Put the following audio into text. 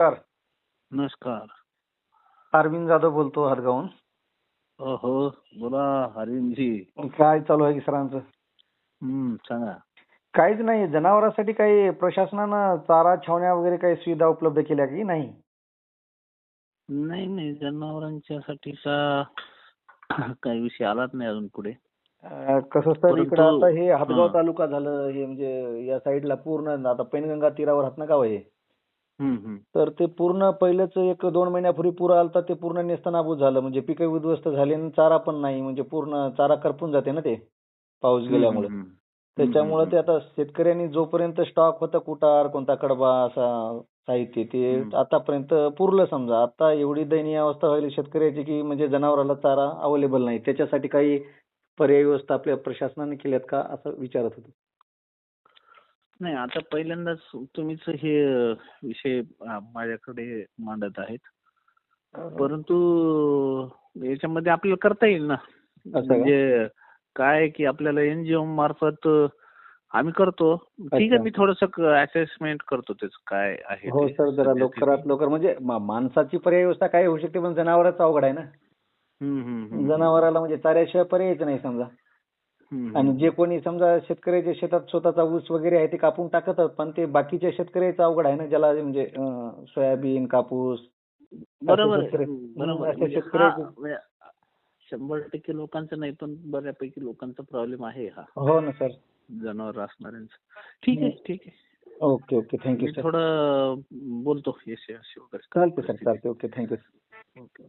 नमस्कार. नमस्कार. अरविंद जाधव बोलतो हदगावहून. हो बोला हरिंजी. काय चालू आहे की सरांचं? सांगा. काहीच नाही. जनावरांसाठी काही प्रशासनानं चारा छावण्या वगैरे काही सुविधा उपलब्ध केल्या की नाही? नाही जनावरांच्यासाठीचा काही विषय आलाच नाही अजून पुढे. कसं सर, इकडं परंतु आता हे हदगाव तालुका झालं, हे म्हणजे या साईडला पूर्ण आता पैनगंगा तीरावर हात ना गाव आहे. तर ते पूर्ण पहिलेच 1-2 महिन्यापूर्वी पूर आलता, ते पूर्ण नेस्तनाबूत झालं. म्हणजे पिकं उद्ध्वस्त झाली आणि चारा पण नाही. म्हणजे पूर्ण चारा करपून जाते ना ते पाऊस गेल्यामुळे. त्याच्यामुळे ते आता शेतकऱ्यांनी जोपर्यंत स्टॉक होता कुटार, कोणता कडबा असा साहित्य, ते आतापर्यंत पुरलं समजा. आता एवढी दयनीय अवस्था व्हायली शेतकऱ्याची की म्हणजे जनावराला चारा अवेलेबल नाही. त्याच्यासाठी काही पर्याय व्यवस्था आपल्या प्रशासनाने केल्यात का असं विचारत होतो. नाही, आता पहिल्यांदाच तुम्हीच हे विषय माझ्याकडे मांडत आहेत. परंतु याच्यामध्ये आपल्याला करता येईल ना. म्हणजे काय की आपल्याला एनजीओ मार्फत आम्ही करतो. ठीक आहे, मी थोडस असेसमेंट करतो त्याच काय आहे. हो सर, जरा लवकरात लवकर. म्हणजे माणसाची पर्याय व्यवस्था काय होऊ शकते, पण जनावरांचं अवघड आहे ना. जनावराला म्हणजे चाऱ्याशिवाय पर्यायच नाही समजा. आणि जे कोणी समजा शेतकऱ्याच्या शेतात स्वतःचा ऊस वगैरे आहे ते कापून टाकतात, पण ते बाकीच्या शेतकऱ्याचं अवघड आहे ना, ज्याला म्हणजे सोयाबीन, कापूस. बरोबर अशा म्हणजे शेतकऱ्याचे 100% लोकांचं नाही, पण बऱ्यापैकी लोकांचा प्रॉब्लेम आहे हा हो ना सर. जनावर असणाऱ्यांचा. ठीक आहे. ओके, थँक्यू मी सर. थोडं बोलतो यश वगैरे. चालते सर, चालते. Okay, thank you. ओके.